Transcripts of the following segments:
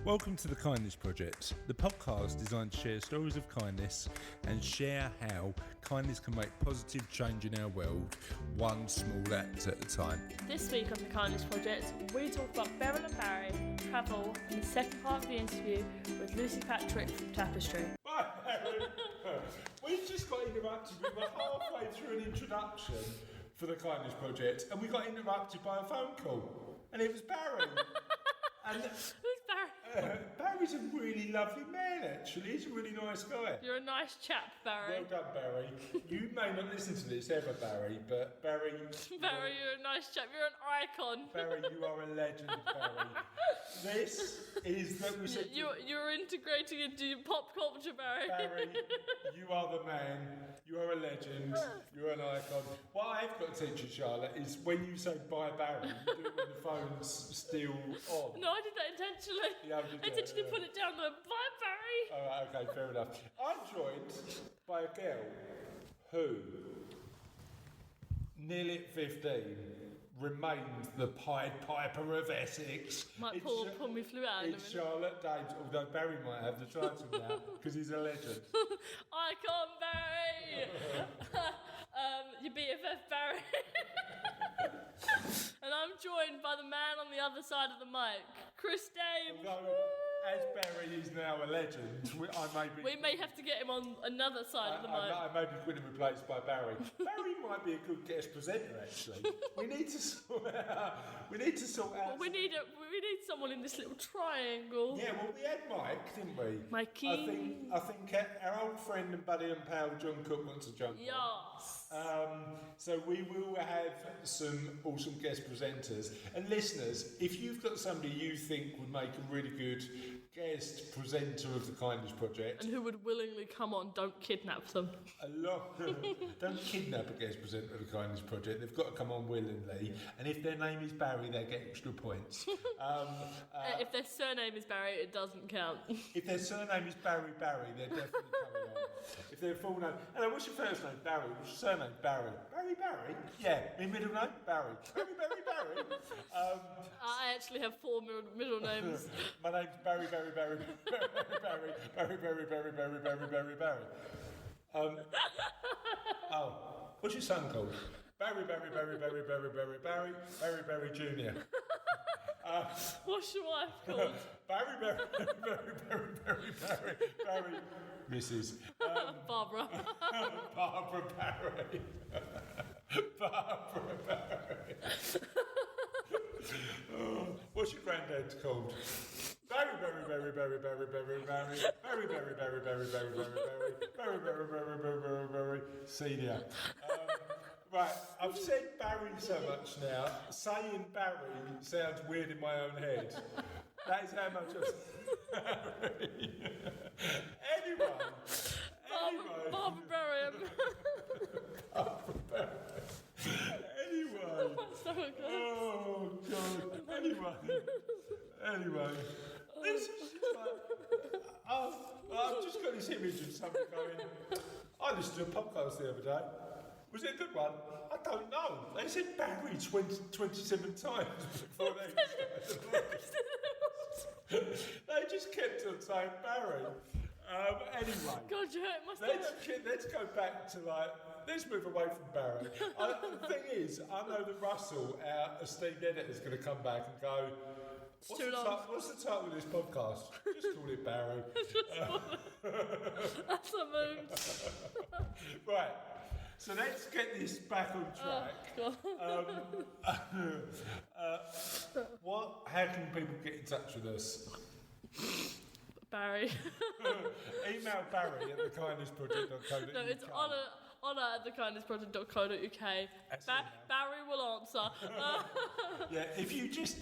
Welcome to The Kindness Project, the podcast designed to share stories of kindness and share how kindness can make positive change in our world, one small act at a time. This week on The Kindness Project, we talk about Beryl and Barry, travel, and the second part of the interview with Lucy Pattrick from Tapestry. Bye, Barry. We just got interrupted. We were halfway through an introduction for The Kindness Project, and we got interrupted by a phone call, and it was Barry. And who's Barry? Barry's a really lovely man, actually. He's a really nice guy. You're a nice chap, Barry. Well done, Barry. You may not listen to this ever, Barry, but Barry... Barry, you're a nice chap. You're an icon. Barry, you are a legend, Barry. This is... that we said you're integrating into pop culture, Barry. Barry, you are the man. You are a legend. You're an icon. What I've got to teach you, Charlotte, is when you say bye, Barry, you do it when the phone's still on. No, I did that intentionally. Yeah, I intentionally put it down there. Bye, Barry. All right, okay, fair enough. I'm joined by a girl who, nearly at 15, remains the Pied Piper of Essex. Might pull me flew out in a minute. It's Charlotte Dames, although Barry might have the title now, because he's a legend. Icon, Barry! Your BFF, Barry. And I'm joined by the man on the other side of the mic, Chris Dame. Although, as Barry is now a legend, we may have to get him on another side of the mic. I may be quickly replaced by Barry. Barry might be a good guest presenter, actually. We need to sort out. Well, we need someone in this little triangle. Yeah, well, we had Mike, didn't we? Mikey. I think our old friend and buddy and pal John Cook wants to jump on. Yes. So we will have some awesome guest presenters. And listeners, if you've got somebody you think would make a really good guest presenter of the Kindness Project, and who would willingly come on, don't kidnap them. Don't kidnap a guest presenter of the Kindness Project. They've got to come on willingly. And if their name is Barry, they get extra points. If their surname is Barry, it doesn't count. If their surname is Barry, they're definitely coming on. If their full name... Hello, what's your first name? Barry. What's your surname? Barry. Barry? Yeah. My middle name? Barry. Barry. I actually have 4 middle names. My name's Barry. What's your son called? Barry Jr. What's your wife called? Barry, Mrs. Barbara. Barbara Barry. Barbara Barry. What's your granddad called? Barry Senior. Right, I've said Barry so much now. Saying Barry sounds weird in my own head. That is how much I've Barry. Anyway. Barbara Barry. Anyway. Oh, God. Anyway. This is just like... I've just got this image of somebody going... I listened to a podcast the other day. Was it a good one? I don't know. They said Barry 27 times before they started. They just kept on saying Barry. Anyway. God, you hurt my stomach. Let's go back to let's move away from Barry. The thing is, I know that Russell, our esteemed editor, is going to come back and go, what's the title of this podcast? Just call it Barry. That's a mood. Right. So let's get this back on track. How can people get in touch with us? Barry. Email Barry at thekindnessproject.co.uk. No, it's honour at thekindnessproject.co.uk. Barry will answer. Yeah, if you just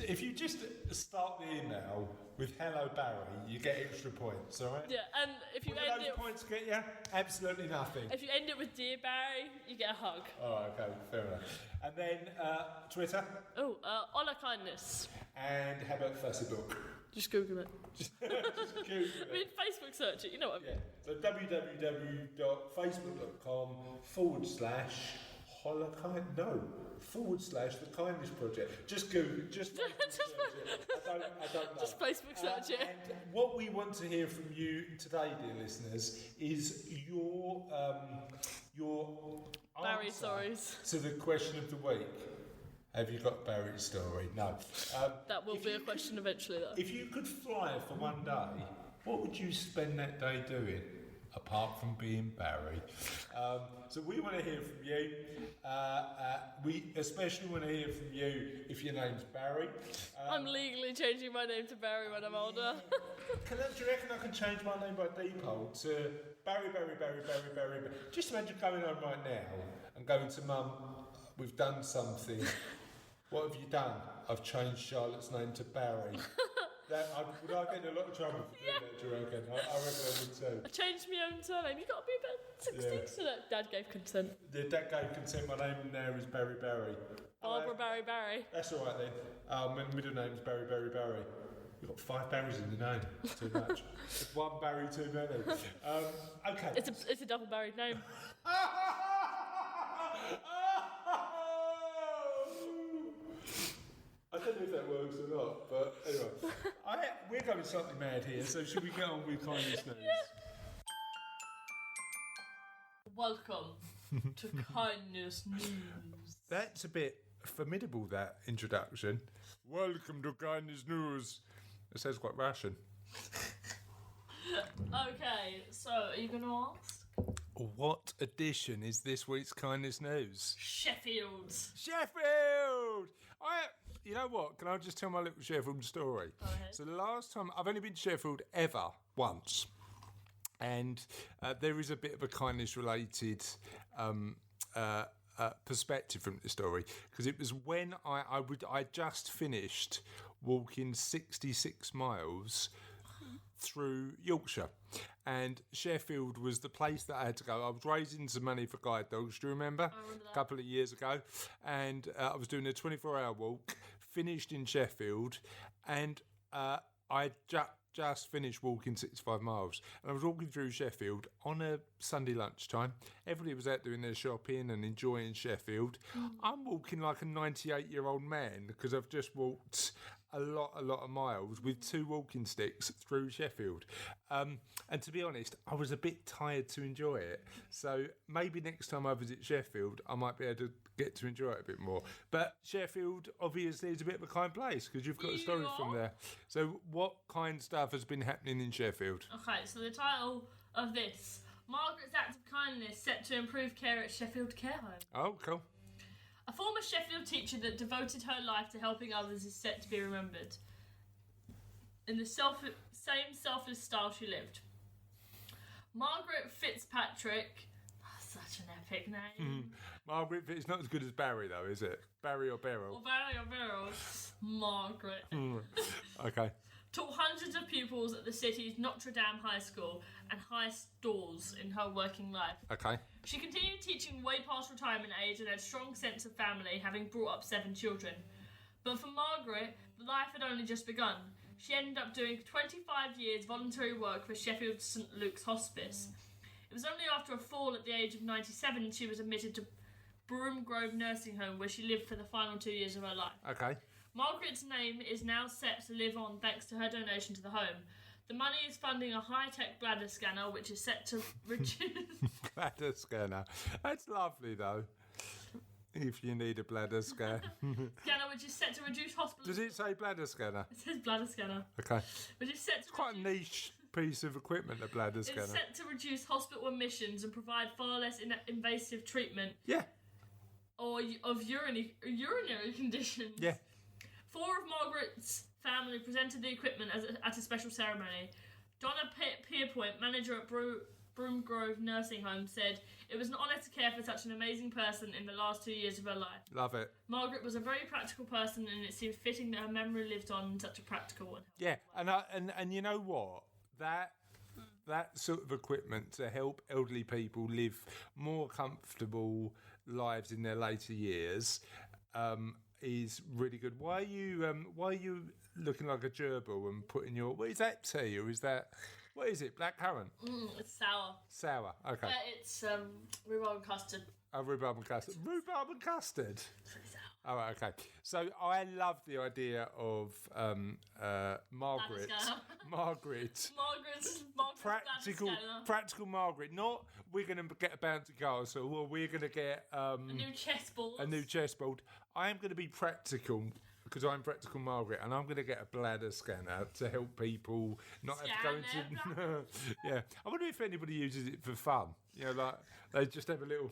start the email with "Hello Barry," you get extra points. All right. Yeah, and if you end it, points get you absolutely nothing. If you end it with "Dear Barry," you get a hug. Oh, okay, fair enough. And then Twitter. Oh, Honour Kindness. And how about Facebook? Just Google it. Just Google it. I mean, Facebook search it, you know what I mean. Yeah. So www.facebook.com/ No. / the Kindness Project. Just Google. Just Facebook search it. I don't know. Just Facebook search it. And what we want to hear from you today, dear listeners, is your Barry answer stories. to the question of the week. Have you got Barry's story? No. That will be a question eventually, though. If you could fly for one day, what would you spend that day doing? Apart from being Barry. So we want to hear from you. We especially want to hear from you if your name's Barry. I'm legally changing my name to Barry when I'm older. Do you reckon I can change my name by default to Barry? Just imagine going home right now and going to Mum, we've done something. What have you done? I've changed Charlotte's name to Barry. Would I get in a lot of trouble for doing that, do you reckon? I reckon I would too. I changed my own surname. You've got to be about 16, so that Dad gave consent. The dad gave consent. My name now is Barry. Barbara Barry. That's all right then. My middle name's Barry. You've got 5 Barrys in the name. Too much. It's one Barry too many. Okay. It's a double Barry name. I don't know if that works or not, but anyway. We're going slightly mad here, so should we get on with Kindness News? Yeah. Welcome to Kindness News. That's a bit formidable, that introduction. Welcome to Kindness News. It sounds quite Russian. Okay, so are you going to ask? What edition is this week's Kindness News? Sheffield! You know what? Can I just tell my little Sheffield story? Go ahead. So the last time, I've only been to Sheffield ever once. And there is a bit of a kindness-related perspective from the story. Because it was when I just finished walking 66 miles through Yorkshire, and Sheffield was the place that I had to go. I was raising some money for guide dogs, do you remember? I remember that. A couple of years ago, and I was doing a 24-hour walk, finished in Sheffield, and I just finished walking 65 miles, and I was walking through Sheffield on a Sunday lunchtime. Everybody was out doing their shopping and enjoying Sheffield. I'm walking like a 98-year-old man because I've just walked a lot of miles with 2 walking sticks through Sheffield. And to be honest, I was a bit tired to enjoy it. So maybe next time I visit Sheffield, I might be able to get to enjoy it a bit more. But Sheffield obviously is a bit of a kind place because you've got a story from there. So what kind of stuff has been happening in Sheffield? Okay, so the title of this, Margaret's Act of Kindness set to improve care at Sheffield Care Home. Oh, cool. A former Sheffield teacher that devoted her life to helping others is set to be remembered in the same selfless style she lived. Margaret Fitzpatrick, such an epic name. Margaret, it's not as good as Barry though, is it? Barry or Beryl? Or Barry or Beryl. Margaret. Okay. Taught hundreds of pupils at the city's Notre Dame High School and high stores in her working life. Okay. She continued teaching way past retirement age and had a strong sense of family, having brought up 7 children. But for Margaret, life had only just begun. She ended up doing 25 years voluntary work for Sheffield St Luke's Hospice. It was only after a fall at the age of 97 she was admitted to Broom Grove Nursing Home, where she lived for the final 2 years of her life. Okay. Margaret's name is now set to live on thanks to her donation to the home. The money is funding a high-tech bladder scanner, which is set to reduce... Bladder scanner. That's lovely, though. If you need a bladder scan. Scanner, which is set to reduce hospital... Does it say bladder scanner? It says bladder scanner. Okay. Which is set to It's quite a niche piece of equipment, a bladder scanner. It's set to reduce hospital admissions and provide far less invasive treatment. Yeah. Or of urinary conditions. Yeah. 4 of Margaret's family presented the equipment at a special ceremony. Donna Pierpoint, manager at Broom Grove Nursing Home, said, "It was an honour to care for such an amazing person in the last 2 years of her life. Love it. Margaret was a very practical person, and it seemed fitting that her memory lived on in such a practical and and you know what? That sort of equipment to help elderly people live more comfortable lives in their later years is really good. Why are you looking like a gerbil and putting your... What is that tea, or is that... What is it? Black currant? It's sour. Sour, okay. It's rhubarb custard. Oh, rhubarb and custard. Rhubarb and custard? Oh, right, okay. So I love the idea of Margaret. Margaret. Practical Margaret. Not we're going to get a bouncy castle or we're going to get a new chessboard. I am going to be practical because I'm practical Margaret, and I'm going to get a bladder scanner to help people not have to go into. Yeah, I wonder if anybody uses it for fun. You know, like they just have a little.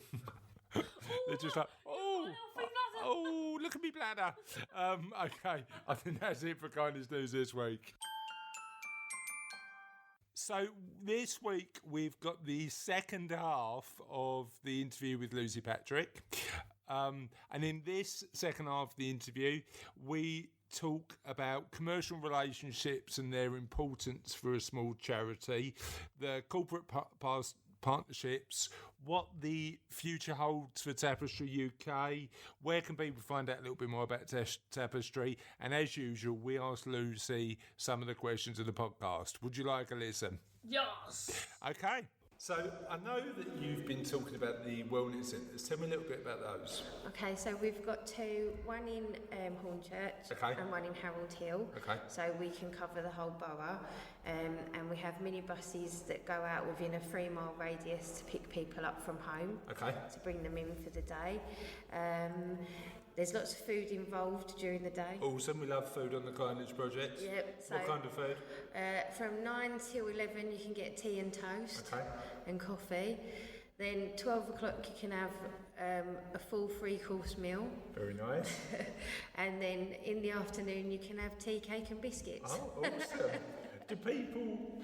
They're just like, oh, look at me bladder. Okay, I think that's it for Kindness News this week. So this week we've got the second half of the interview with Lucy Pattrick. And in this second half of the interview, we talk about commercial relationships and their importance for a small charity, the corporate partnerships, what the future holds for Tapestry UK, where can people find out a little bit more about Tapestry, and as usual, we ask Lucy some of the questions of the podcast. Would you like a listen? Yes. Okay. So I know that you've been talking about the wellness centres. Tell me a little bit about those. Okay, so we've got two, one in Hornchurch and one in Harold Hill. Okay. So we can cover the whole borough. And we have minibuses that go out within a 3-mile radius to pick people up from home. Okay. To bring them in for the day. There's lots of food involved during the day. Awesome, we love food on the Kindness Project. Yep. So, what kind of food? From 9 till 11 you can get tea and toast and coffee. Then 12 o'clock you can have a full 3-course meal. Very nice. And then in the afternoon you can have tea, cake and biscuits. Oh, awesome. Do people...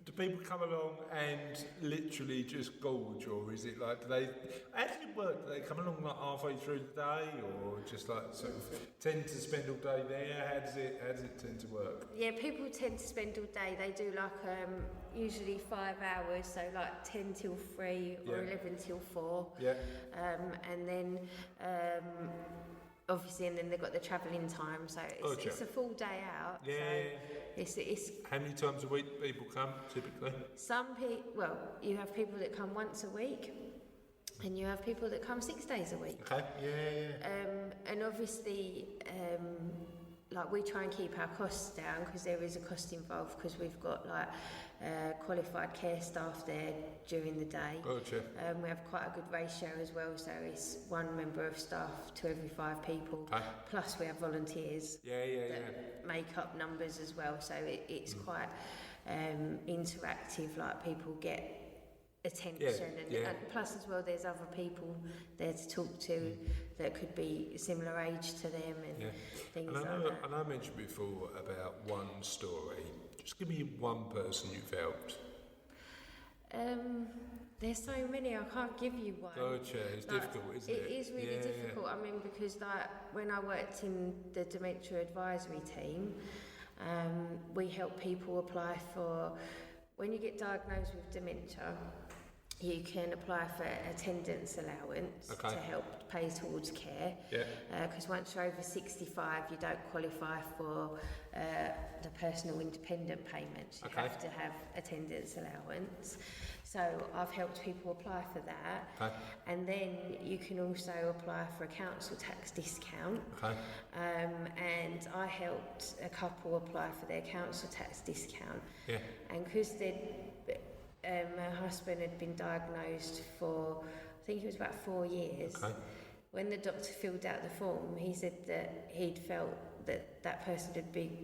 Do people come along and literally just gorge, or is it like, do they, how does it work? Do they come along like halfway through the day, or just like sort of tend to spend all day there? How does it tend to work? Yeah, people tend to spend all day. They do like usually 5 hours, so like 10 till 3 or 11 till 4. Yeah. And then obviously, and then they've got the travelling time, so it's a full day out. Yeah. So it's how many times a week do people come typically? Well, you have people that come once a week, and you have people that come 6 days a week. Okay. Yeah. And obviously, like we try and keep our costs down because there is a cost involved because we've got like qualified care staff there during the day. Gotcha. We have quite a good ratio as well, so it's 1 member of staff to every 5 people. Okay. Plus we have volunteers that make up numbers as well, so it's quite interactive, like people get attention and plus as well there's other people there to talk to that could be similar age to them and things like that. And I mentioned before about one story. Just give me one person you've helped. There's so many, I can't give you one. Gotcha, it's difficult, isn't it? It is really difficult. I mean, because like when I worked in the dementia advisory team, we help people apply for, when you get diagnosed with dementia, you can apply for attendance allowance to help pay towards care. Because once you're over 65, you don't qualify for the personal independent payments. You have to have attendance allowance. So I've helped people apply for that. And then you can also apply for a council tax discount. And I helped a couple apply for their council tax discount. And because my husband had been diagnosed for, I think it was about 4 years. When the doctor filled out the form, he said that he'd felt that person had been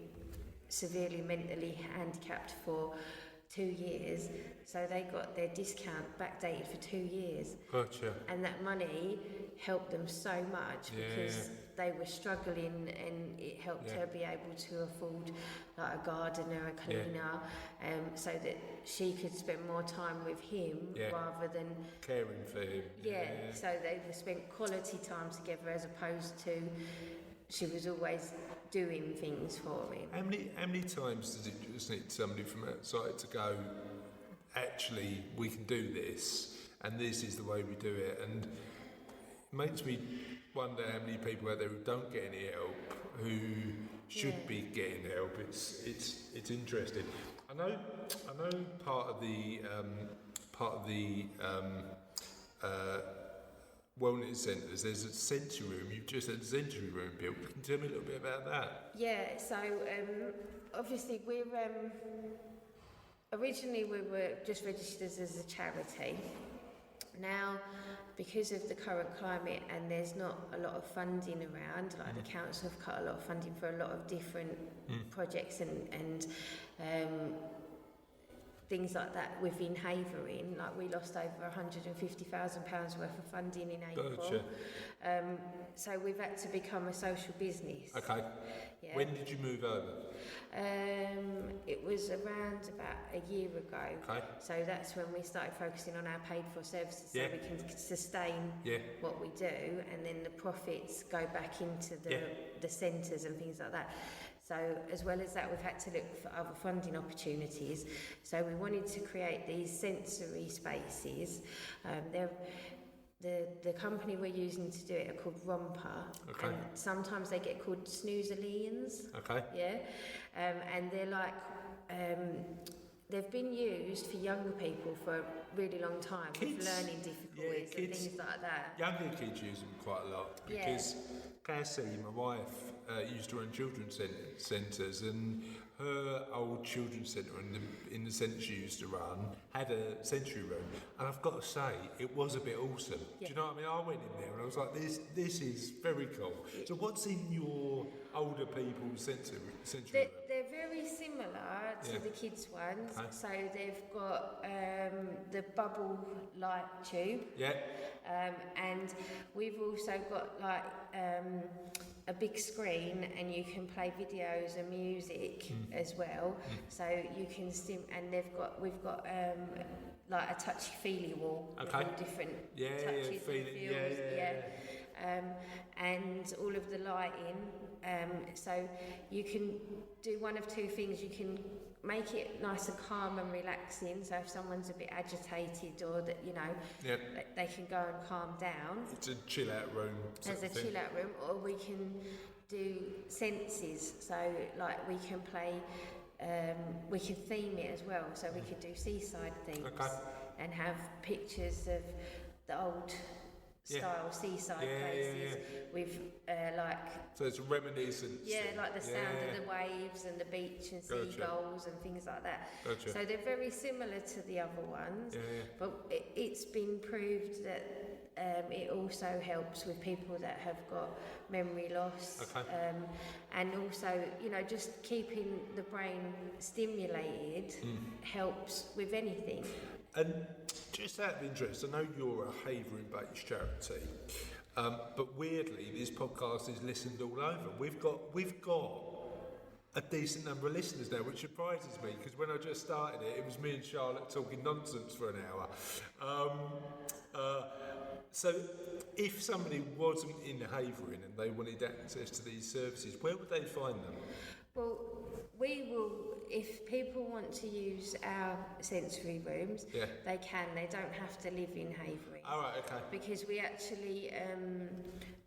severely mentally handicapped for 2 years, so they got their discount backdated for 2 years. Gotcha. And that money helped them so much because they were struggling, and it helped her be able to afford like a gardener, a cleaner, so that she could spend more time with him rather than caring for him. So they spent quality time together as opposed to she was always doing things for me. How many times does it just need somebody from outside to go, actually, we can do this, and this is the way we do it? And it makes me wonder how many people out there who don't get any help, who should be getting help. It's interesting. I know part of part of the wellness centres, there's a sensory room. You've just had a sensory room built. Can you tell me a little bit about that? Yeah, so obviously we're originally we were just registered as a charity. Now, because of the current climate and there's not a lot of funding around, like the council have cut a lot of funding for a lot of different projects and things like that within Havering, like we lost over £150,000 worth of funding in April. Gotcha. So we've had to become a social business. Okay. Yeah. When did you move over? It was around about a year ago. Okay. So that's when we started focusing on our paid for services so Yeah. we can sustain what we do, and then the profits go back into the centres and things like that. So as well as that, we've had to look for other funding opportunities. So we wanted to create these sensory spaces. The company we're using to do it are called Romper. Okay. And sometimes they get called snoozalians. Okay. Yeah. And they're like, they've been used for younger people for a really long time with learning difficulties and things like that. Younger kids use them quite a lot because Cassie, my wife, used to run children's centres, and her old children's centre in the centre she used to run had a sensory room, and I've got to say it was a bit awesome. Do you know what I mean? I went in there and I was like, this is very cool. So what's in your older people's sensory room? They're very similar to the kids' ones. Okay. So they've got the bubble light tube. Yeah. And we've also got like a big screen, and you can play videos and music as well. So you can and we've got like a touchy-feely wall with all different touches and feels. And all of the lighting. So you can do one of two things. You can make it nice and calm and relaxing, so if someone's a bit agitated or that they can go and calm down. It's a chill out room. There's a chill out room, or we can do senses, so like we can play, we can theme it as well, so we could do seaside themes and have pictures of the old style seaside places with like, so it's reminiscent. Like the sound of the waves and the beach and seagulls and things like that. So they're very similar to the other ones, but it's been proved that it also helps with people that have got memory loss, and also just keeping the brain stimulated helps with anything. And just out of interest, I know you're a Havering-based charity, but weirdly, this podcast is listened all over. We've got a decent number of listeners now, which surprises me, because when I just started it was me and Charlotte talking nonsense for an hour. So if somebody wasn't in Havering and they wanted access to these services, where would they find them? Well, we will, if people want to use our sensory rooms, they can. They don't have to live in Havering. All right, okay. Because we actually,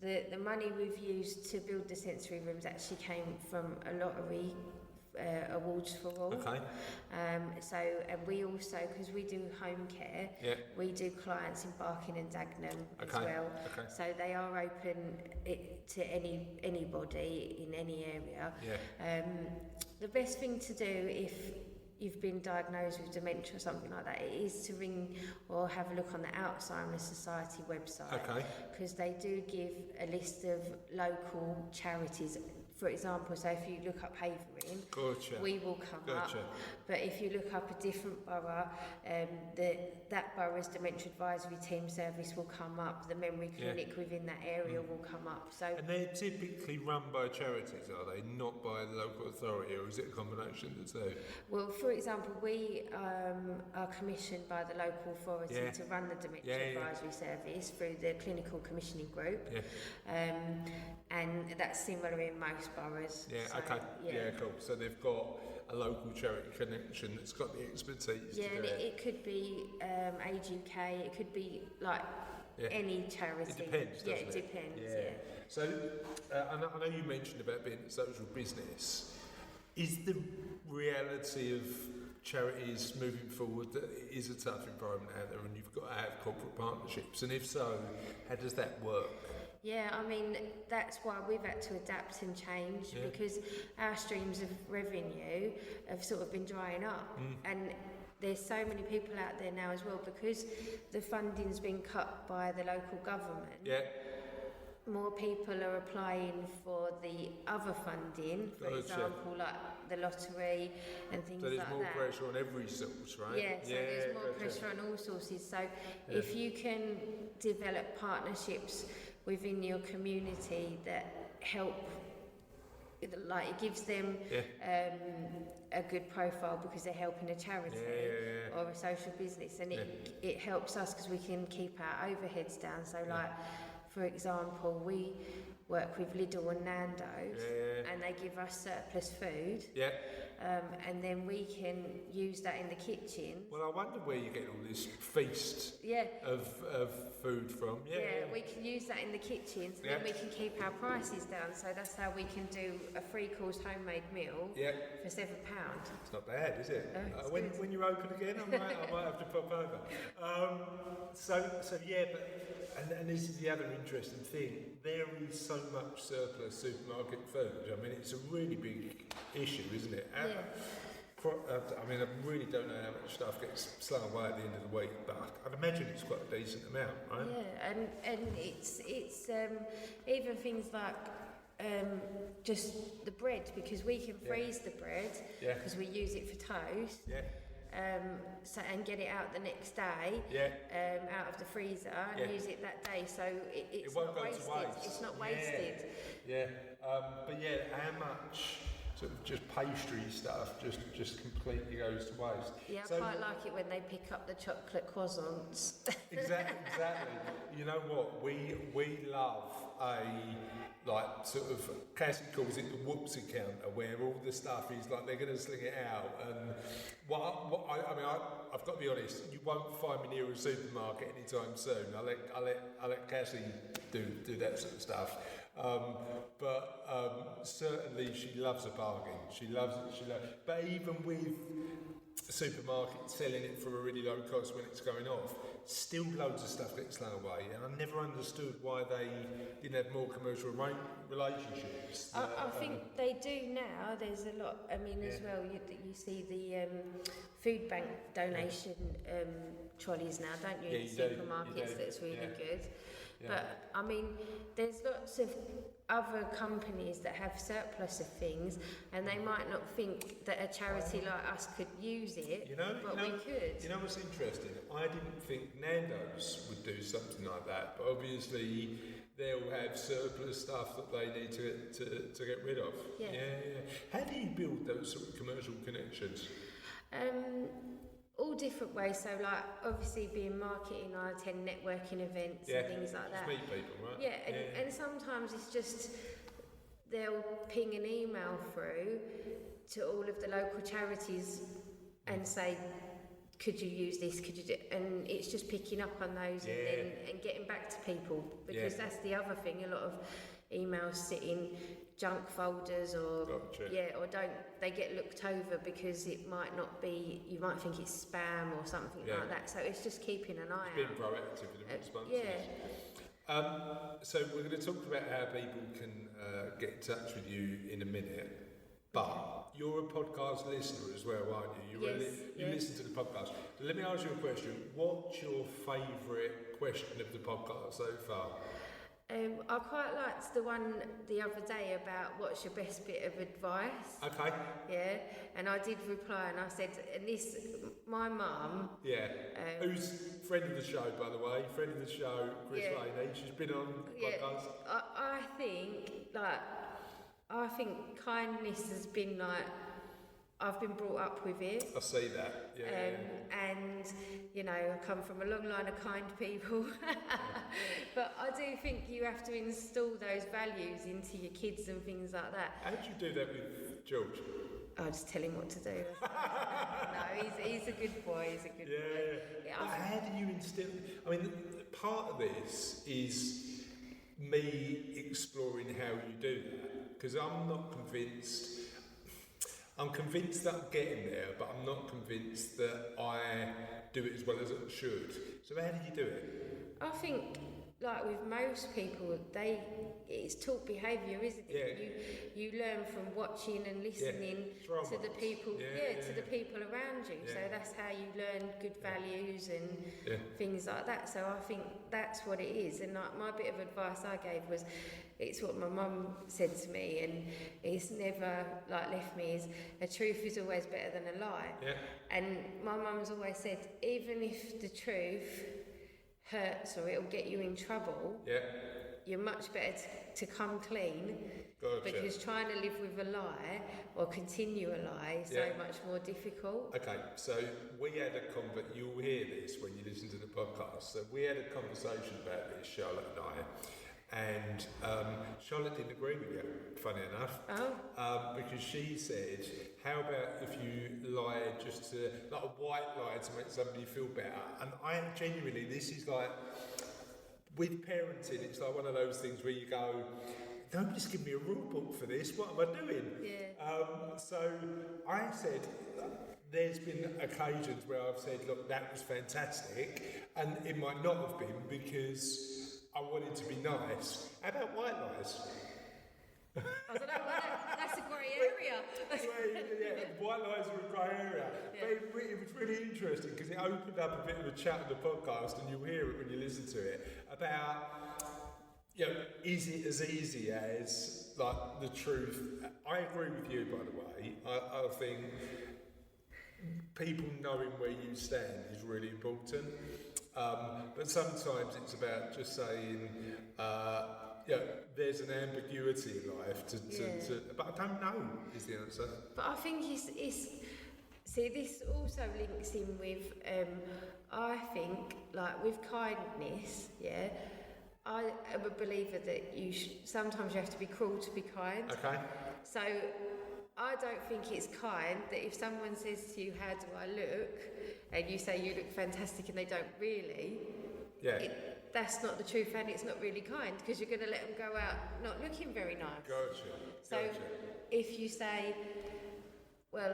the money we've used to build the sensory rooms actually came from a lottery awards for all. Okay. And we also, because we do home care, we do clients in Barking and Dagenham as well. Okay. So they are open to anybody in any area. The best thing to do if you've been diagnosed with dementia or something like that, it is to ring or have a look on the Alzheimer's Society website. Because they do give a list of local charities. For example, so if you look up Havering, we will come up. But if you look up a different borough, that borough's dementia advisory team service will come up. The memory clinic within that area will come up. So, and they're typically run by charities, are they? Not by the local authority, or is it a combination of the two? Well, for example, we are commissioned by the local authority to run the dementia advisory service through the clinical commissioning group. And that's similar in most boroughs. Cool. So they've got a local charity connection that's got the expertise to do and it could be Age UK, it could be like any charity. It depends, doesn't it? Depends, So, I know you mentioned about being a social business. Is the reality of charities moving forward, that it is a tough environment out there and you've got to have corporate partnerships? And if so, how does that work? Yeah, I mean, that's why we've had to adapt and change, because our streams of revenue have sort of been drying up. And there's so many people out there now as well, because the funding's been cut by the local government. Yeah. More people are applying for the other funding, for example, like the lottery and things like that. So there's more pressure on every source, right? Yeah, so there's more pressure on all sources. So if you can develop partnerships within your community that help, like it gives them a good profile because they're helping a charity or a social business, and it helps us because we can keep our overheads down. So like, for example, we work with Lidl and Nando's and they give us surplus food, and then we can use that in the kitchen. Well, I wonder where you get all this feast of food from. We can use that in the kitchen, so then we can keep our prices down. So that's how we can do a 3-course homemade meal for £7. It's not bad, is it? When you're open again, I might have to pop over. And this is the other interesting thing. There is so much surplus supermarket food. I mean, it's a really big issue, isn't it? I mean, I really don't know how much stuff gets slung away at the end of the week, but I'd imagine it's quite a decent amount, right? Yeah, and it's even things like just the bread, because we can freeze the bread because we use it for toast. And get it out the next day, out of the freezer, and use it that day, so it's won't not go wasted. to waste. It's not wasted. But how much sort of just pastry stuff just completely goes to waste? Yeah, I quite like it when they pick up the chocolate croissants. Exactly. You know what? We love sort of, Cassie calls it the whoopsie counter, where all the stuff is like they're going to sling it out. And I've got to be honest, you won't find me near a supermarket anytime soon. I'll let Cassie do that sort of stuff. But certainly she loves a bargain. She loves it. But even with supermarkets selling it for a really low cost when it's going off, still loads of stuff gets thrown away, and I never understood why they didn't have more commercial relationships. I think they do now. There's a lot. I mean, as well, you see the food bank donation trolleys now, don't you? In supermarkets, that's really good. But I mean, there's lots of other companies that have surplus of things, and they might not think that a charity like us could use it, but we could. You know what's interesting? I didn't think Nando's would do something like that, but obviously they'll have surplus stuff that they need to get rid of. How do you build those sort of commercial connections? All different ways. So, like, obviously being marketing, I attend networking events and things like that. Just meet people, right? And sometimes it's just they'll ping an email through to all of the local charities and say, could you use this, could you do, and it's just picking up on those and getting back to people, because that's the other thing. A lot of emails sit in junk folders or they get looked over because it might not be, you might think it's spam or something like that, so it's just keeping an eye out. Being proactive with the responses. So we're going to talk about how people can get in touch with you in a minute, but you're a podcast listener as well, aren't you? You listen to the podcast. So let me ask you a question. What's your favourite question of the podcast so far? I quite liked the one the other day about what's your best bit of advice. Okay. Yeah, and I did reply and I said, and this, my mum. Yeah. Who's friend of the show, by the way? Friend of the show, Chris Rainey. She's been on podcasts. I think kindness has been like, I've been brought up with it. I see that, and, I come from a long line of kind people. But I do think you have to install those values into your kids and things like that. How did you do that with George? I just tell him what to do. No, he's a good boy, boy. Yeah, how do you instill... I mean, part of this is me exploring how you do that, because I'm not convinced... I'm convinced that I'm getting there, but I'm not convinced that I do it as well as I should. So how do you do it? I think, like with most people, it's taught behaviour, isn't it? You learn from watching and listening to the people, to the people around you. So that's how you learn good values and things like that. So I think that's what it is. And like my bit of advice I gave was, it's what my mum said to me, and it's never like left me, is a truth is always better than a lie. Yeah. And my mum's always said, even if the truth hurts or it'll get you in trouble, you're much better to come clean. Gotcha. Because trying to live with a lie or continue a lie is so much more difficult. Okay, so we had you'll hear this when you listen to the podcast, so we had a conversation about this, Charlotte and I, and Charlotte didn't agree with you, funny enough. Because she said, how about if you lie just to, like a white lie to make somebody feel better? And I genuinely, this is like, with parenting, it's like one of those things where you go, nobody's given me a rule book for this, what am I doing? So I said, there's been occasions where I've said, look, that was fantastic, and it might not have been because I wanted to be nice. How about white lies? I don't know, that's a grey area. White lies are a grey area. But it was really interesting because it opened up a bit of a chat on the podcast, and you'll hear it when you listen to it, about, is it as easy as, like, the truth? I agree with you, by the way. I think people knowing where you stand is really important. But sometimes it's about just saying, there's an ambiguity in life but I don't know is the answer. But I think it's see, this also links in with, I think, like with kindness, I am a believer that sometimes you have to be cruel to be kind. Okay. So I don't think it's kind that if someone says to you, how do I look? And you say you look fantastic and they don't really, that's not the truth, and it's not really kind, because you're going to let them go out not looking very nice. So if you say, well,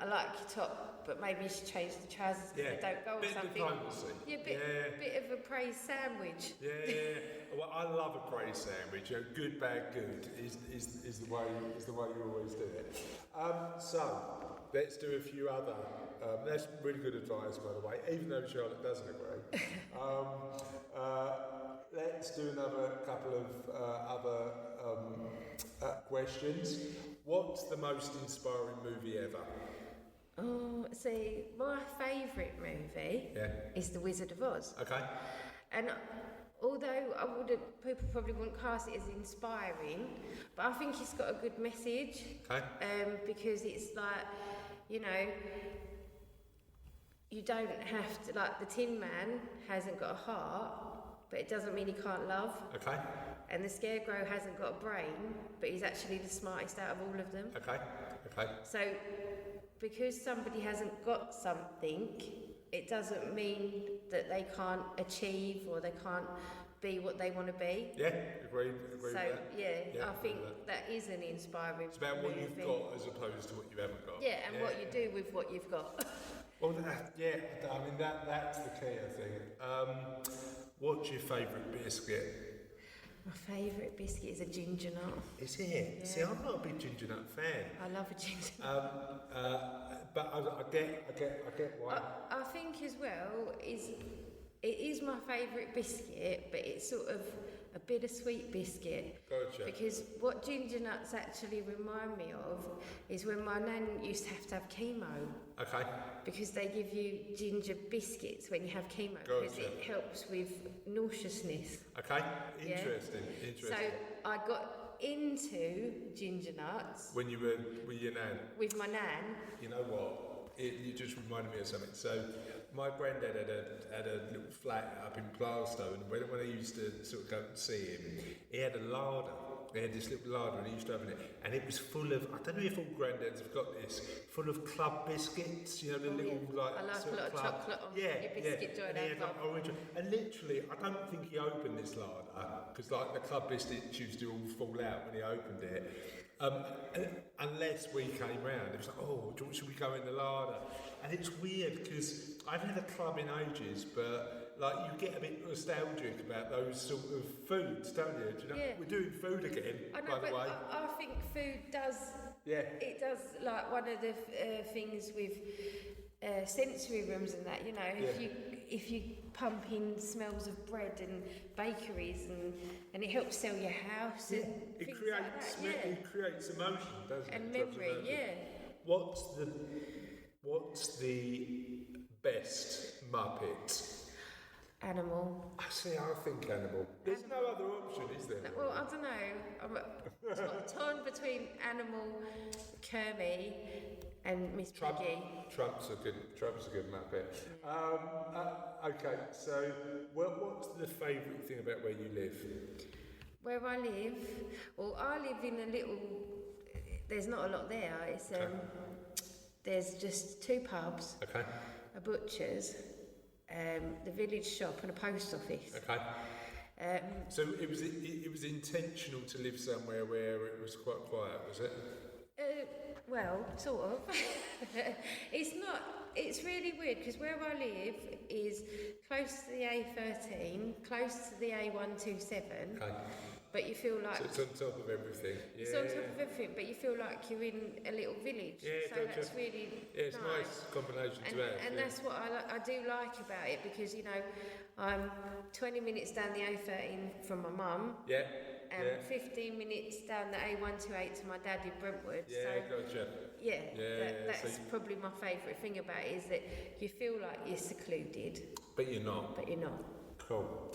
I like your top, but maybe you should change the trousers because they don't go or something. Bit of a praise sandwich. Well, I love a praise sandwich. Good, bad, good is the way you always do it. So let's do a few other. That's really good advice, by the way, even though Charlotte doesn't agree. Let's do another couple of other questions. What's the most inspiring movie ever? Oh, see, my favourite movie is The Wizard of Oz. Okay. And although people probably wouldn't cast it as inspiring, but I think it's got a good message. Okay. Because it's like, you don't have to, like, the Tin Man hasn't got a heart, but it doesn't mean he can't love. Okay. And the Scarecrow hasn't got a brain, but he's actually the smartest out of all of them. Okay. So, because somebody hasn't got something, it doesn't mean that they can't achieve or they can't be what they want to be. Yeah, agree with that. So, I think that is an inspiring It's about what you've got as opposed to what you haven't got. Yeah, and what you do with what you've got. Well, that's the key, I think. What's your favourite biscuit? My favourite biscuit is a ginger nut. Is it? Yeah. See, I'm not a big ginger nut fan. I love a ginger nut. But I get why. I think as well it is my favourite biscuit, but it's sort of a bittersweet biscuit. Gotcha. Because what ginger nuts actually remind me of is when my nan used to have chemo. Okay. Because they give you ginger biscuits when you have chemo, because it helps with nauseousness. Okay. Interesting. So I got into ginger nuts when you were with your nan. With my nan. You know what? You just reminded me of something. So my granddad had a little flat up in Plaistow, and when I used to sort of go and see him, he had a larder. He had this little larder, and he used to open it, and it was full of, I don't know if all granddads have got this, full of club biscuits, the little like. I like a lot of chocolate on your biscuit joint. And literally, I don't think he opened this larder because like the club biscuits used to all fall out when he opened it. Unless we came round, it was like, oh, should we go in the larder? And it's weird because I've had a club in ages, but like you get a bit nostalgic about those sort of foods, don't you? Do you know? Yeah. We're doing food again, I know, by the but way. I think food does. Yeah. It does, like one of the things with sensory rooms and that. You know, if you pump in smells of bread and bakeries and it helps sell your house. Yeah. And It things creates like that. it creates emotion, doesn't it? And It drives memory, emotion. yeah. What's the best Muppet? Animal. I think animal. There's no other option, is there? Well, I don't know. I'm torn between Animal, Kermit, and Miss Piggy. Trump's a good Muppet. Okay, so what's the favourite thing about where you live? Where I live, well, I live in a little. There's not a lot there. It's there's just 2 pubs, Okay. a butcher's, the village shop, and a post office. Okay. So it was intentional to live somewhere where it was quite quiet, was it? Well, sort of. It's not. It's really weird because where I live is close to the A13, close to the A127. Okay. But you feel like So it's on top of everything. Yeah. it's on top of everything, but you feel like you're in a little village. Yeah, so gotcha. that's really It's a nice combination to have. And that's what I do like about it because, you know, I'm 20 minutes down the A13 from my mum. Yeah. And 15 minutes down the A128 to my dad in Brentwood. Yeah, so, gotcha. That's probably my favourite thing about it is that you feel like you're secluded. But you're not. Cool.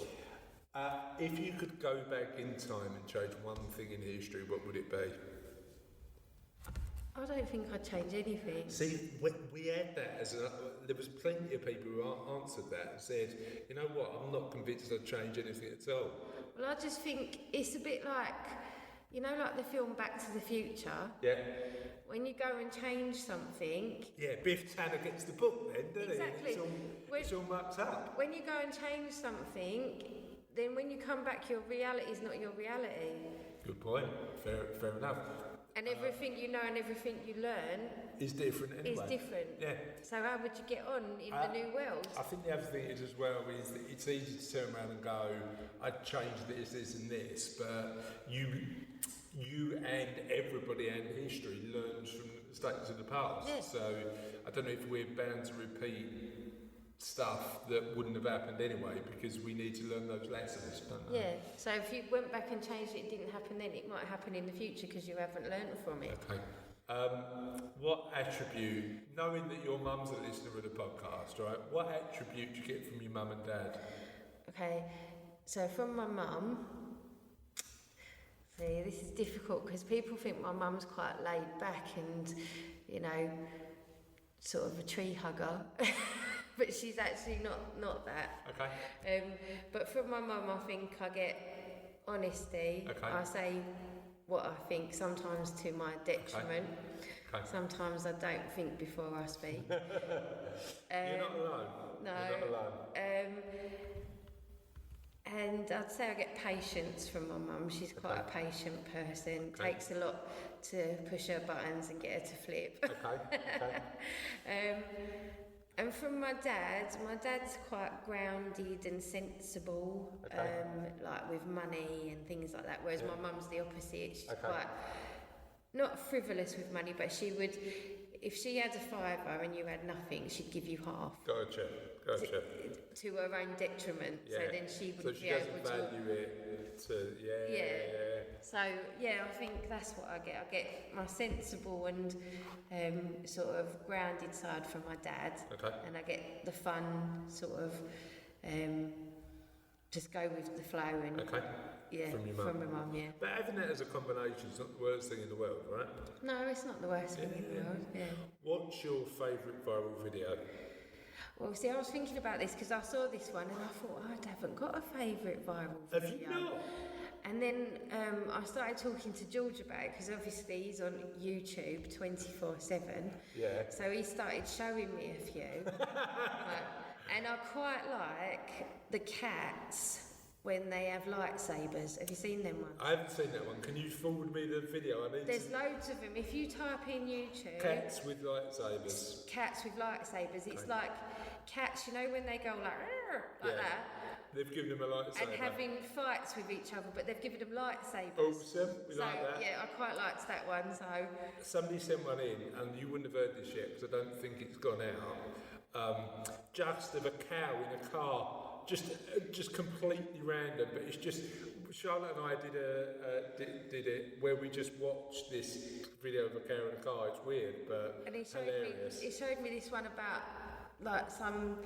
If you could go back in time and change one thing in history, what would it be? I don't think I'd change anything. See, we had that there was plenty of people who answered that and said, you know what, I'm not convinced I'd change anything at all. Well, I just think it's a bit like, you know, like the film Back to the Future. Yeah. When you go and change something. Yeah, Biff Tanner gets the book then, doesn't Exactly. he? It's all mucked up. When you go and change something, then when you come back, your reality is not your reality. Good point. Fair enough. And everything you know and everything you learn is different anyway. Is different. Yeah. So how would you get on in the new world? I think the other thing is as well is that it's easy to turn around and go, I'd change this and this, but you and everybody and history learns from the mistakes of the past. Yeah. So I don't know if we're bound to repeat stuff that wouldn't have happened anyway because we need to learn those lessons, don't we? Yeah, so if you went back and changed it didn't happen then, it might happen in the future because you haven't learned from it. Okay. What attribute, knowing that your mum's a listener of the podcast, right, what attribute do you get from your mum and dad? Okay, so from my mum, see, this is difficult because people think my mum's quite laid back and, you know, sort of a tree hugger. But she's actually not that. Okay. But from my mum, I think I get honesty. Okay. I say what I think, sometimes to my detriment. Okay. Sometimes I don't think before I speak. You're not alone. No. You're not alone. And I'd say I get patience from my mum. She's quite a patient person. Okay. Takes a lot to push her buttons and get her to flip. Okay. And from my dad's quite grounded and sensible, Okay. like with money and things like that, whereas my mum's the opposite. She's Okay. quite, not frivolous with money, but she would, if she had a £5 and you had nothing, she'd give you half. Gotcha. To her own detriment, so then she wouldn't be able to... So she doesn't value it, yeah. So, yeah, I think that's what I get. I get my sensible and sort of grounded side from my dad. Okay. And I get the fun, sort of, just go with the flow. And, Okay. Yeah, from your mum. From my mum, yeah. But having that as a combination is not the worst thing in the world, right? No, it's not the worst thing in the world, yeah. What's your favourite viral video? Well, see, I was thinking about this because I saw this one and I thought, I haven't got a favourite viral Have video. you not? And then I started talking to George about it because obviously he's on YouTube 24/7. Yeah. So he started showing me a few. And I quite like the cats when they have lightsabers. Have you seen them ones? I haven't seen that one. Can you forward me the video? There's loads of them. If you type in YouTube... Cats with lightsabers. Cats with lightsabers. It's like cats, you know, when they go like that. They've given them a lightsaber. And having fights with each other, but they've given them lightsabers. Awesome. We like that. Yeah, I quite liked that one, so... Somebody sent one in, and you wouldn't have heard this yet, because I don't think it's gone out. Just of a cow in a car. Just completely random, but it's just Charlotte and I did it where we just watched this video of a cow in a car. It's weird, but and hilarious. It showed me this one about like some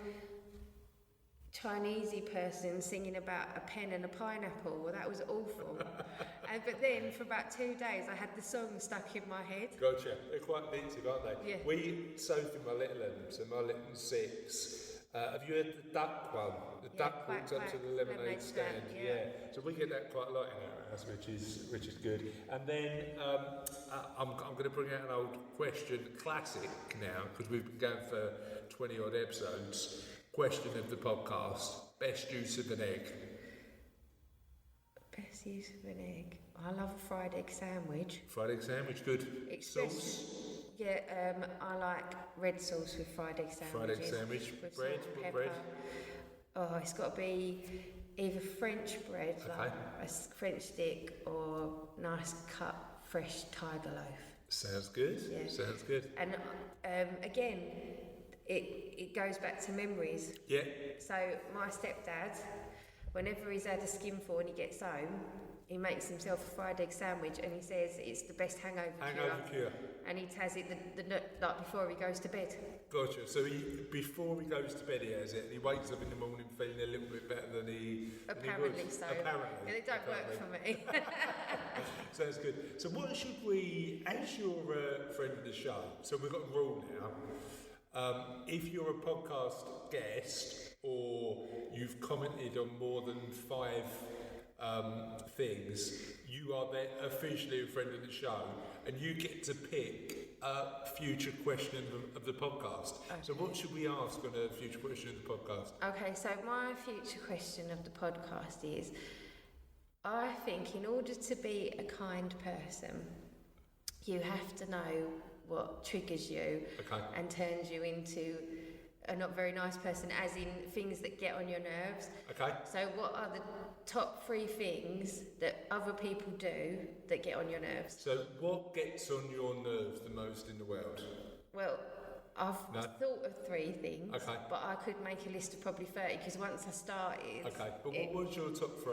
Chinesey person singing about a pen and a pineapple. Well, that was awful. But then for about 2 days, I had the song stuck in my head. Gotcha. They're quite addictive, aren't they? Yeah. Sophie, my little one, so my little 6. Have you heard the duck one? The duck walks up to the lemonade stand. Yeah. So we get that quite a lot in our house, which is good. And then I'm going to bring out an old question, classic now, because we've been going for 20 odd episodes. Question of the podcast: best use of an egg. Best use of an egg. I love a fried egg sandwich. Fried egg sandwich, good. Sauce. Yeah, I like red sauce with fried egg sandwiches. Fried egg sandwich. With bread. salt and What pepper. bread? Oh, it's got to be either French bread, like a French stick, or nice cut fresh tiger loaf. Sounds good. Yeah. Sounds good. And again, it goes back to memories. Yeah. So my stepdad, whenever he's had a skinful and he gets home, he makes himself a fried egg sandwich, and he says it's the best hangover cure. And he has it like before he goes to bed. Gotcha. So before he goes to bed, he has it, and he wakes up in the morning feeling a little bit better than he. Apparently so. Apparently. Yeah, it don't work for me. Sounds good. So what should we, as you're a friend of the show, so we've got a rule now. If you're a podcast guest or you've commented on more than 5 things, you are then officially a friend of the show, and you get to pick a future question of the podcast. Okay. So what should we ask on a future question of the podcast? Okay, so my future question of the podcast is, I think in order to be a kind person, you have to know what triggers you and turns you into a not very nice person, as in things that get on your nerves. Okay. So what are the top 3 things that other people do that get on your nerves? So what gets on your nerves the most in the world? Well, I've thought of 3 things, but I could make a list of probably 30, because once I started... Okay, but what was your top 3?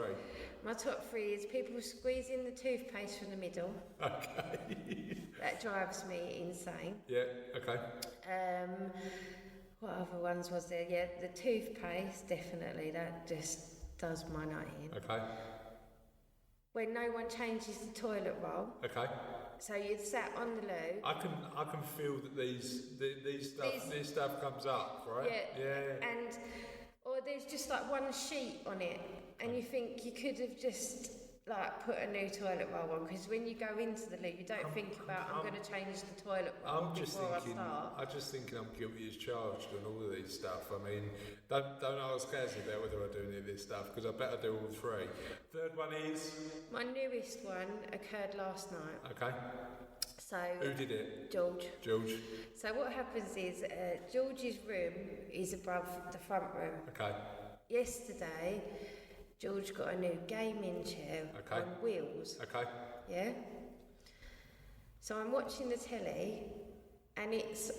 My top 3 is people squeezing the toothpaste from the middle. Okay. That drives me insane. Yeah, okay. What other ones was there? Yeah, the toothpaste, definitely. That just does my nut in. Okay. When no one changes the toilet roll. Okay. So you're sat on the loo. I can feel that this stuff comes up, right? Yeah. And or there's just like one sheet on it, and you think you could have just like put a new toilet roll on, because when you go into the loo, you don't think about I'm going to change the toilet roll before I start. I'm just thinking I'm guilty as charged on all of these stuff. I mean, don't ask Cassie about whether I do any of this stuff, because I bet I do all 3. Third one is? My newest one occurred last night. Okay. So who did it? George. So what happens is George's room is above the front room. Okay. Yesterday, George got a new gaming chair on wheels. Okay. Yeah? So I'm watching the telly, and it's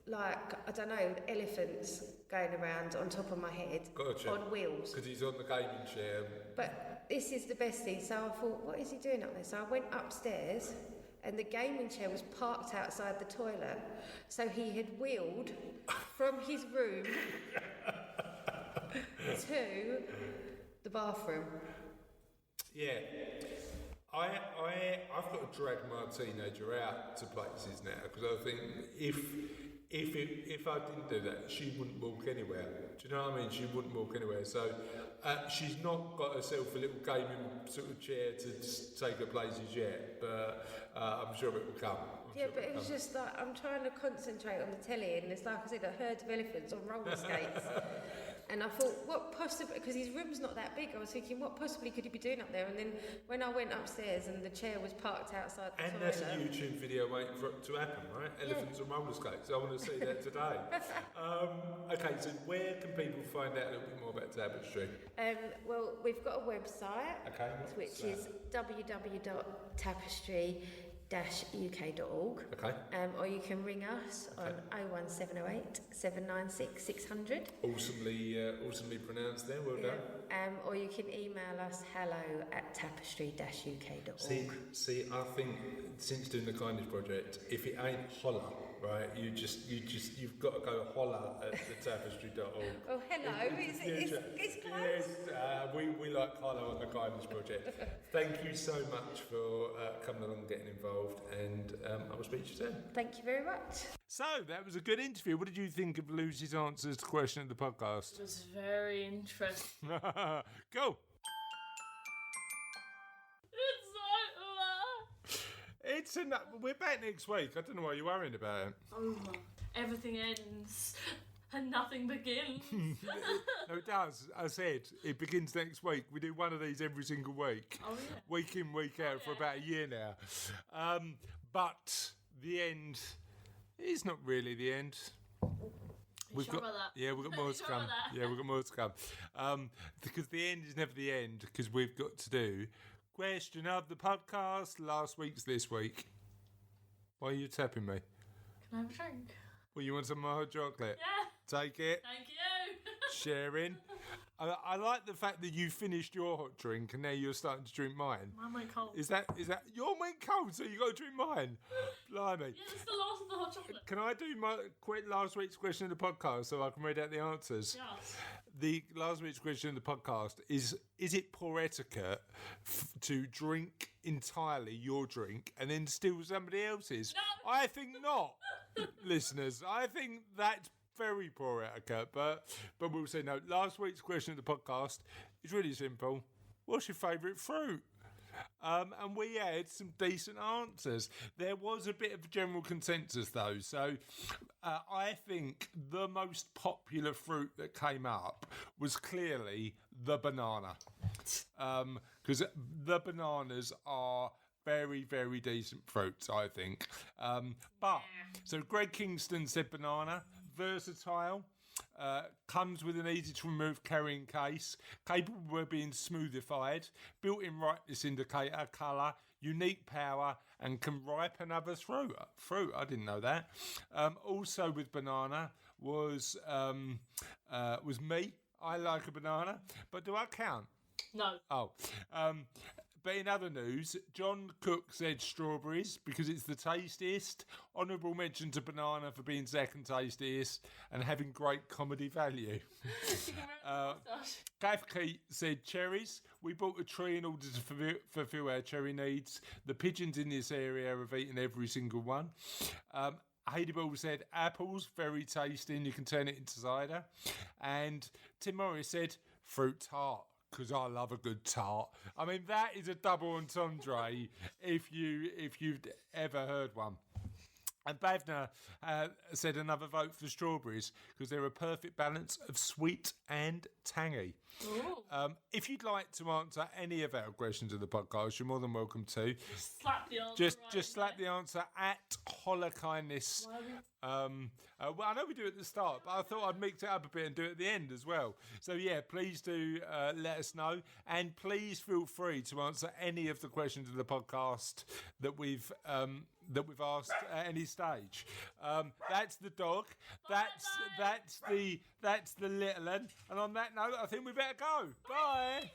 like, I don't know, elephants going around on top of my head on wheels. Because he's on the gaming chair. But this is the best thing. So I thought, what is he doing up there? So I went upstairs, and the gaming chair was parked outside the toilet. So he had wheeled from his room to the bathroom. Yeah. I've got to drag my teenager out to places now, because I think if I didn't do that, she wouldn't walk anywhere. Do you know what I mean? She wouldn't walk anywhere. So she's not got herself a little gaming sort of chair to take her places yet, but I'm sure it will come. Yeah, but it was just like, I'm trying to concentrate on the telly, and it's like I said, a herd of elephants on roller skates. And I thought, what possibly, because his room's not that big, I was thinking, what possibly could he be doing up there? And then when I went upstairs and the chair was parked outside the toilet. And that's a YouTube video waiting for it to happen, right? Elephants on roller skates. I want to see that today. Okay, so where can people find out a little bit more about Tapestry? Well, we've got a website, which is www.tapestry-uk.org. Okay. Or you can ring us on 01708 796 600. Awesomely pronounced there, well done. Or you can email us hello@tapestry-uk.org. See, I think since doing the Kindness Project, if it ain't holler, right, you've got to go holler at the tapestry.org. Oh, hello, it's close. Yes, we like holler on the Kindness Project. Thank you so much for coming along and getting involved, and I will speak to you soon. Thank you very much. So, that was a good interview. What did you think of Lucy's answers to the question of the podcast? It was very interesting. Go! It's so We're back next week. I don't know why you're worrying about it. Everything ends and nothing begins. No, it does. I said it begins next week. We do one of these every single week. Oh, yeah. Week in, week out for about a year now. But the end is not really the end. We've got that. Yeah, we've got more to come. Yeah, we've got more to come. Because the end is never the end, because we've got to do question of the podcast. Last week's this week. Why are you tapping me? Can I have a drink? Well, you want some more hot chocolate? Yeah. Take it. Thank you. Sharing. I like the fact that you finished your hot drink and now you're starting to drink mine. Mine went cold. Is that your went cold, so you got to drink mine? Blimey. Yeah, it's the last of the hot chocolate. Can I do my last week's question of the podcast so I can read out the answers? Yes. The last week's question of the podcast is it poor etiquette to drink entirely your drink and then steal somebody else's? No. I think not, listeners. I think that's very poor etiquette, but we'll say no. Last week's question of the podcast is really simple. What's your favourite fruit? And we had some decent answers. There was a bit of general consensus though, so I think the most popular fruit that came up was clearly the banana, because the bananas are very, very decent fruits, I think. So Greg Kingston said banana, versatile. Comes with an easy to remove carrying case, capable of being smoothified, built-in ripeness indicator, colour, unique power, and can ripen other fruit. I didn't know that. Also with banana was me. I like a banana, but do I count? No. Oh. But in other news, John Cook said strawberries because it's the tastiest. Honourable mention to banana for being second tastiest and having great comedy value. Gav Keat said cherries. We bought a tree in order to fulfil our cherry needs. The pigeons in this area have eaten every single one. Heidi Ball said apples, very tasty, and you can turn it into cider. And Tim Morris said fruit tart, because I love a good tart. I mean, that is a double entendre if you've ever heard one. And Bavner said another vote for strawberries because they're a perfect balance of sweet and tangy. If you'd like to answer any of our questions of the podcast, you're more than welcome to. Slap the answer. Just slap the answer at Holokindness. Well, I know we do it at the start, but I thought I'd mix it up a bit and do it at the end as well. So yeah, please do let us know, and please feel free to answer any of the questions of the podcast that we've asked at any stage. That's the dog. That's the little one. And on that note, I think we better go. Bye.